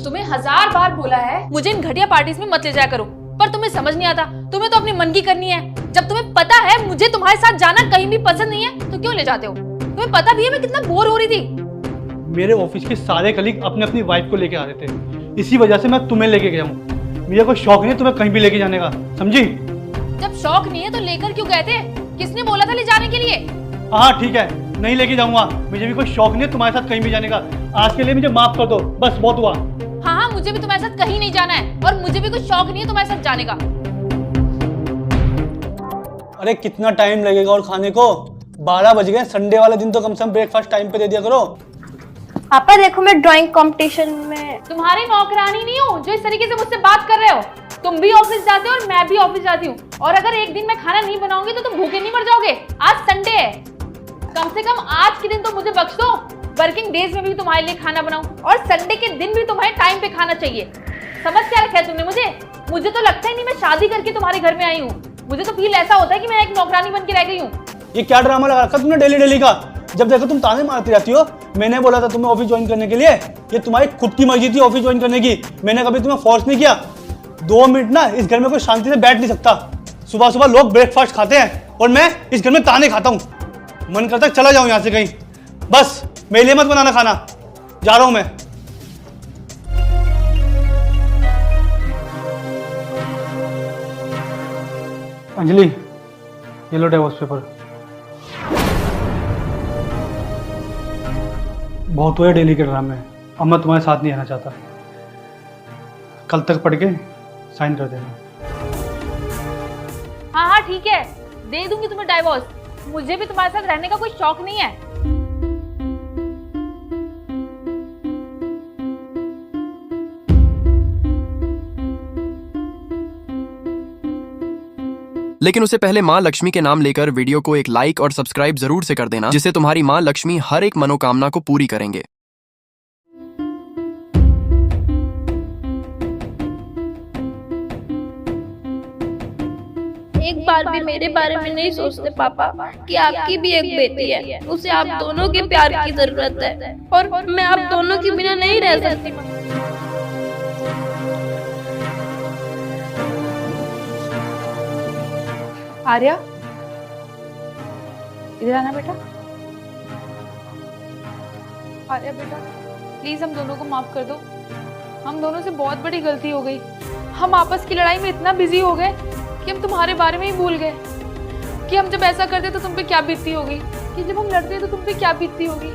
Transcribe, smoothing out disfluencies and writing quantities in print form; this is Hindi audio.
तुम्हें 1000 बार बोला है मुझे इन घटिया पार्टीज में मत ले जाया करो, पर तुम्हें समझ नहीं आता। तुम्हें तो अपनी मन की करनी है। जब तुम्हें पता है मुझे तुम्हारे साथ जाना कहीं भी पसंद नहीं है तो क्यों ले जाते हो? तुम्हें पता भी है मैं कितना बोर हो रही थी। मेरे ऑफिस के सारे कलीग अपने अपनी वाइफ को लेके आ रहे थे, इसी वजह से मैं तुम्हें लेके गया हूँ। मेरा कोई शौक नहीं तुम्हें कहीं भी लेके जाने का, समझी? जब शौक नहीं है तो लेकर क्यों गए थे? किसने बोला था ले जाने के लिए? हाँ ठीक है, नहीं लेके जाऊंगा। मुझे भी कोई शौक नहीं है तुम्हारे साथ कहीं भी जाने का। आज के लिए मुझे माफ कर दो, बस बहुत हुआ। हाँ, मुझे भी तुम्हारे साथ कहीं नहीं जाना है और मुझे भी कोई शौक नहीं है तुम्हारे साथ जाने का। अरे कितना टाइम लगेगा और खाने को? 12 बज गए। संडे वाले दिन तो कम से कम ब्रेकफास्ट टाइम पे दे दिया करो। पापा देखो मैं ड्राइंग कंपटीशन में तुम्हारी नौकरानी नहीं हूँ जो इस तरीके से मुझसे बात कर रहे हो। तुम भी ऑफिस जाते हो और मैं भी ऑफिस जाती हूँ, और अगर एक दिन मैं खाना नहीं बनाऊंगी तो तुम भूखे नहीं मर जाओगे। आज संडे है, कम से कम आज के दिन तो मुझे बख्श दो। वर्किंग डेज में भी तुम्हारे लिए खाना बनाऊं और संडे के दिन भी तुम्हारे टाइम पे खाना चाहिए। समझ क्या रखा है तुमने मुझे तो लगता ही नहीं मैं शादी करके तुम्हारे घर में आई हूँ। मुझे तो फील ऐसा होता है कि मैं एक नौकरानी बन के रह गई हूँ। ये क्या ड्रामा लगा रखा तुमने डेली डेली का? जब देखो तुम ताने मारती रहती हो। मैंने बोला था तुम्हें ऑफिस ज्वाइन करने के लिए, ये तुम्हारी खुद की मर्जी थी ऑफिस ज्वाइन करने की। मैंने कभी तुम्हें फोर्स नहीं किया। 2 मिनट ना इस घर में कोई शांति से बैठ नहीं सकता। सुबह सुबह लोग ब्रेकफास्ट खाते हैं और मैं इस घर में ताने खाता हूँ। मन करता है चला जाऊं यहाँ से कहीं। बस मेरे लिए मत बनाना खाना, जा रहा हूं मैं। अंजलि, ये लो डिवोर्स पेपर। बहुत हुए डेली के ड्रामे, अब मैं तुम्हारे साथ नहीं रहना चाहता। कल तक पढ़ के साइन कर देना। हाँ ठीक है, दे दूंगी तुम्हें डाइवोर्स। मुझे भी तुम्हारे साथ रहने का कोई शौक नहीं है। लेकिन उससे पहले माँ लक्ष्मी के नाम लेकर वीडियो को एक लाइक और सब्सक्राइब जरूर से कर देना, जिससे तुम्हारी माँ लक्ष्मी हर एक मनोकामना को पूरी करेंगे। एक बार भी मेरे बारे में नहीं सोचते पापा कि आपकी भी एक बेटी है, उसे आप दोनों के प्यार की जरूरत है और मैं आप दोनों के बिना नहीं रह सकती। आर्या, इधर आना बेटा। आर्या बेटा, प्लीज हम दोनों को माफ कर दो। हम दोनों से बहुत बड़ी गलती हो गई। हम आपस की लड़ाई में इतना बिजी हो गए कि हम तुम्हारे बारे में ही भूल गए कि हम जब ऐसा करते तो तुम पे क्या बीतती होगी, कि जब हम लड़ते तो तुम पे क्या बीतती होगी।